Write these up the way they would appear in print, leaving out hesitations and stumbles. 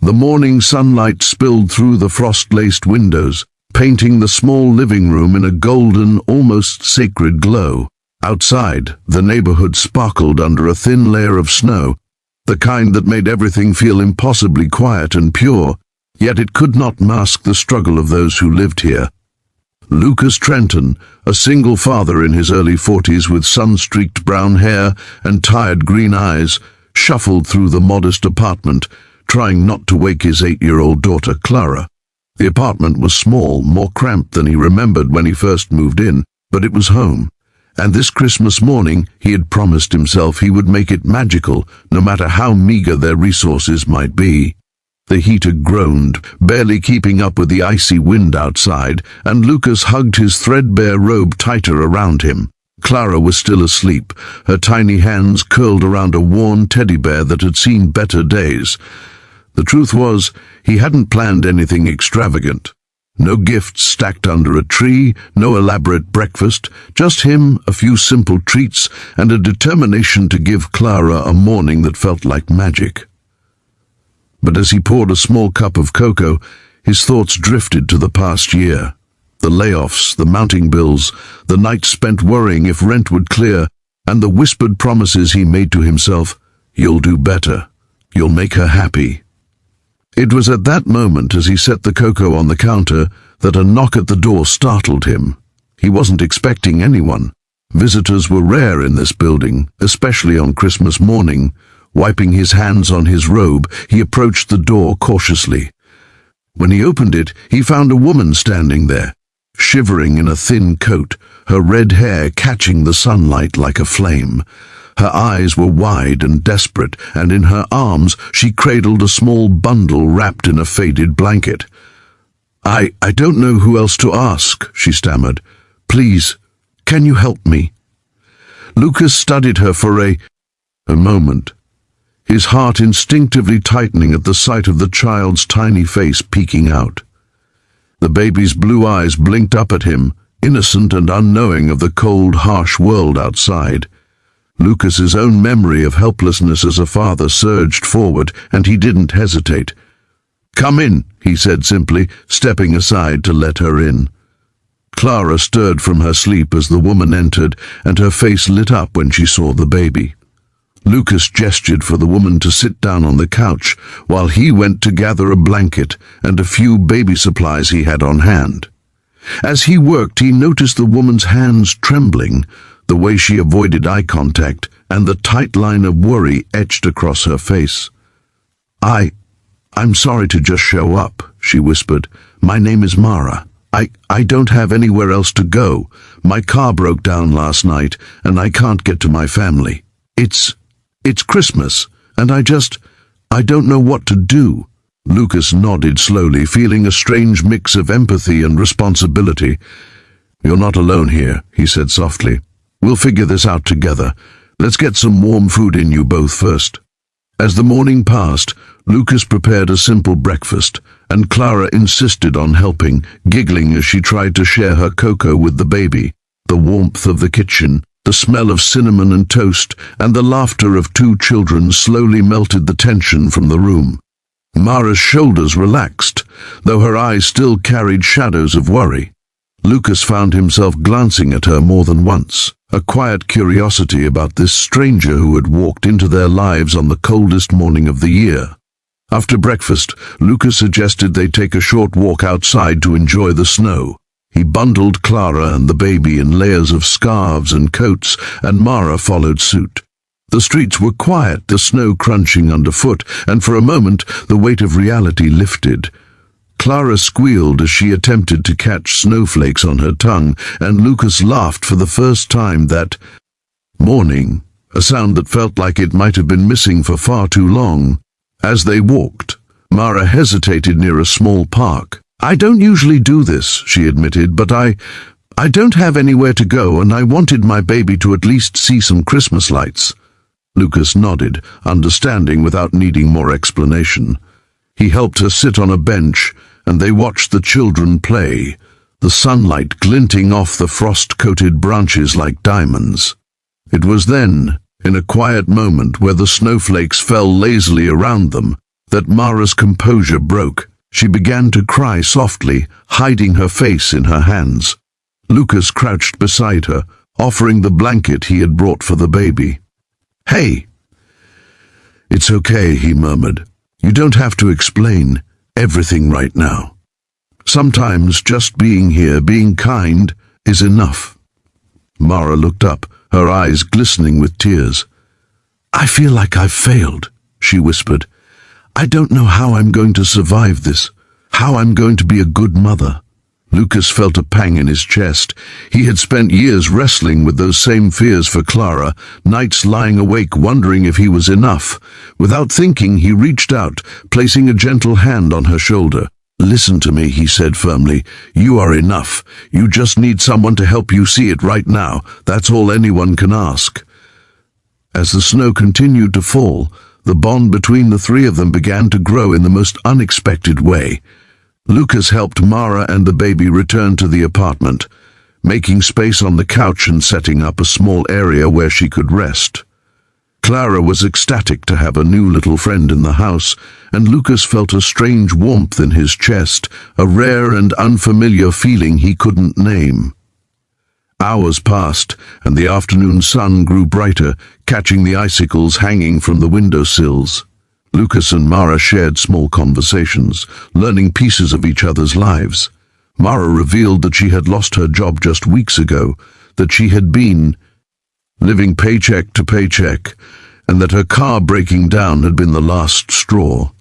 The morning sunlight spilled through the frost-laced windows, painting the small living room in a golden, almost sacred glow. Outside, the neighborhood sparkled under a thin layer of snow, the kind that made everything feel impossibly quiet and pure, yet it could not mask the struggle of those who lived here. Lucas Trenton, a single father in his early 40s with sun-streaked brown hair and tired green eyes, shuffled through the modest apartment, trying not to wake his 8-year-old daughter Clara. The apartment was small, more cramped than he remembered when he first moved in, but it was home. And this Christmas morning, he had promised himself he would make it magical, no matter how meager their resources might be. The heater groaned, barely keeping up with the icy wind outside, and Lucas hugged his threadbare robe tighter around him. Clara was still asleep, her tiny hands curled around a worn teddy bear that had seen better days. The truth was, he hadn't planned anything extravagant. No gifts stacked under a tree, no elaborate breakfast, just him, a few simple treats, and a determination to give Clara a morning that felt like magic. But as he poured a small cup of cocoa, his thoughts drifted to the past year. The layoffs, the mounting bills, the nights spent worrying if rent would clear, and the whispered promises he made to himself, "You'll do better. You'll make her happy." It was at that moment, as he set the cocoa on the counter, that a knock at the door startled him. He wasn't expecting anyone. Visitors were rare in this building, especially on Christmas morning. Wiping his hands on his robe, he approached the door cautiously. When he opened it, he found a woman standing there, shivering in a thin coat, her red hair catching the sunlight like a flame. Her eyes were wide and desperate, and in her arms she cradled a small bundle wrapped in a faded blanket. I don't know who else to ask," she stammered. "Please, can you help me?" Lucas studied her for a moment, his heart instinctively tightening at the sight of the child's tiny face peeking out. The baby's blue eyes blinked up at him, innocent and unknowing of the cold, harsh world outside. Lucas's own memory of helplessness as a father surged forward, and he didn't hesitate. "Come in," he said simply, stepping aside to let her in. Clara stirred from her sleep as the woman entered, and her face lit up when she saw the baby. Lucas gestured for the woman to sit down on the couch, while he went to gather a blanket and a few baby supplies he had on hand. As he worked, he noticed the woman's hands trembling, the way she avoided eye contact, and the tight line of worry etched across her face. I'm sorry to just show up," she whispered. "My name is Mara. I don't have anywhere else to go. My car broke down last night, and I can't get to my family. It's Christmas, and I don't know what to do." Lucas nodded slowly, feeling a strange mix of empathy and responsibility. "You're not alone here," he said softly. "We'll figure this out together. Let's get some warm food in you both first." As the morning passed, Lucas prepared a simple breakfast, and Clara insisted on helping, giggling as she tried to share her cocoa with the baby. The warmth of the kitchen, the smell of cinnamon and toast, and the laughter of two children slowly melted the tension from the room. Mara's shoulders relaxed, though her eyes still carried shadows of worry. Lucas found himself glancing at her more than once, a quiet curiosity about this stranger who had walked into their lives on the coldest morning of the year. After breakfast, Lucas suggested they take a short walk outside to enjoy the snow. He bundled Clara and the baby in layers of scarves and coats, and Mara followed suit. The streets were quiet, the snow crunching underfoot, and for a moment the weight of reality lifted. Clara squealed as she attempted to catch snowflakes on her tongue, and Lucas laughed for the first time that morning, a sound that felt like it might have been missing for far too long. As they walked, Mara hesitated near a small park. "I don't usually do this," she admitted, "but I don't have anywhere to go, and I wanted my baby to at least see some Christmas lights." Lucas nodded, understanding without needing more explanation. He helped her sit on a bench, and they watched the children play, the sunlight glinting off the frost-coated branches like diamonds. It was then, in a quiet moment where the snowflakes fell lazily around them, that Mara's composure broke. She began to cry softly, hiding her face in her hands. Lucas crouched beside her, offering the blanket he had brought for the baby. "Hey!" "It's okay," he murmured. "You don't have to explain everything right now. Sometimes just being here, being kind, is enough." Mara looked up, her eyes glistening with tears. "I feel like I've failed," she whispered. "I don't know how I'm going to survive this, how I'm going to be a good mother." Lucas felt a pang in his chest. He had spent years wrestling with those same fears for Clara, nights lying awake wondering if he was enough. Without thinking, he reached out, placing a gentle hand on her shoulder. "Listen to me," he said firmly. "You are enough. You just need someone to help you see it right now. That's all anyone can ask." As the snow continued to fall, the bond between the three of them began to grow in the most unexpected way. Lucas helped Mara and the baby return to the apartment, making space on the couch and setting up a small area where she could rest. Clara was ecstatic to have a new little friend in the house, and Lucas felt a strange warmth in his chest, a rare and unfamiliar feeling he couldn't name. Hours passed, and the afternoon sun grew brighter, catching the icicles hanging from the windowsills. Lucas and Mara shared small conversations, learning pieces of each other's lives. Mara revealed that she had lost her job just weeks ago, that she had been living paycheck to paycheck, and that her car breaking down had been the last straw.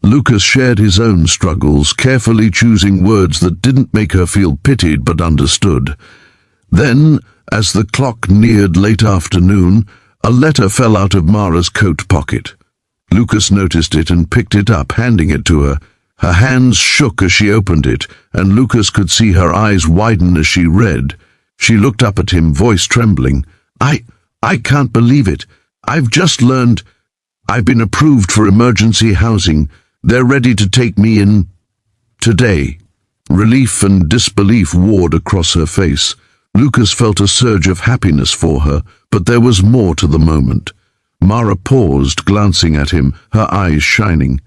Lucas shared his own struggles, carefully choosing words that didn't make her feel pitied but understood. Then, as the clock neared late afternoon, a letter fell out of Mara's coat pocket. Lucas noticed it and picked it up, handing it to her. Her hands shook as she opened it, and Lucas could see her eyes widen as she read. She looked up at him, voice trembling. I can't believe it. I've just learned I've been approved for emergency housing. They're ready to take me in today." Relief and disbelief warred across her face. Lucas felt a surge of happiness for her, but there was more to the moment. Mara paused, glancing at him, her eyes shining.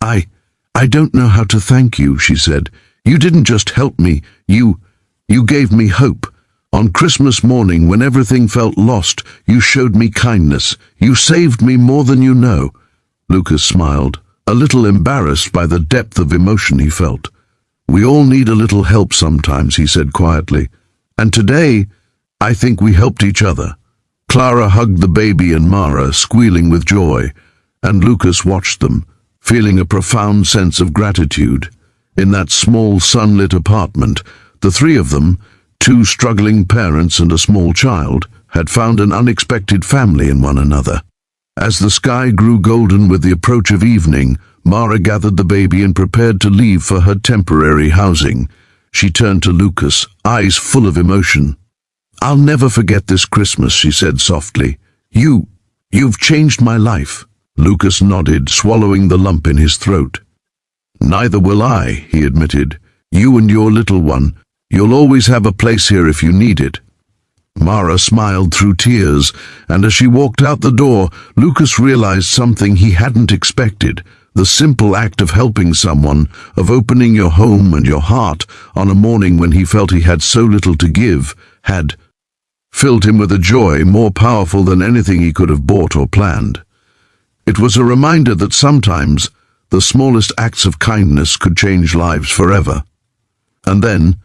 I don't know how to thank you," she said. "You didn't just help me, you gave me hope. On Christmas morning, when everything felt lost, you showed me kindness. You saved me more than you know." Lucas smiled, a little embarrassed by the depth of emotion he felt. "We all need a little help sometimes," he said quietly. "And today, I think we helped each other." Clara hugged the baby and Mara, squealing with joy, and Lucas watched them, feeling a profound sense of gratitude. In that small sunlit apartment, the three of them, two struggling parents and a small child, had found an unexpected family in one another. As the sky grew golden with the approach of evening, Mara gathered the baby and prepared to leave for her temporary housing. She turned to Lucas, eyes full of emotion. "I'll never forget this Christmas," she said softly. You've changed my life." Lucas nodded, swallowing the lump in his throat. "Neither will I," he admitted. "You and your little one, you'll always have a place here if you need it." Mara smiled through tears, and as she walked out the door, Lucas realized something he hadn't expected. The simple act of helping someone, of opening your home and your heart on a morning when he felt he had so little to give, had filled him with a joy more powerful than anything he could have bought or planned. It was a reminder that sometimes the smallest acts of kindness could change lives forever. And then,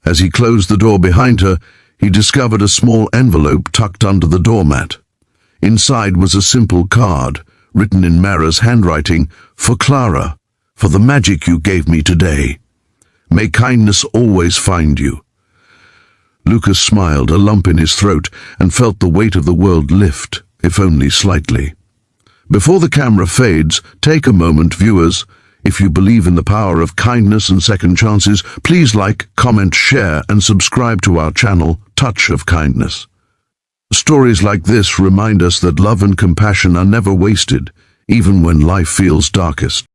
as he closed the door behind her, he discovered a small envelope tucked under the doormat. Inside was a simple card, written in Mara's handwriting, "For Clara, for the magic you gave me today. May kindness always find you." Lucas smiled, a lump in his throat, and felt the weight of the world lift, if only slightly. Before the camera fades, take a moment, viewers. If you believe in the power of kindness and second chances, please like, comment, share, and subscribe to our channel, Touch of Kindness. Stories like this remind us that love and compassion are never wasted, even when life feels darkest.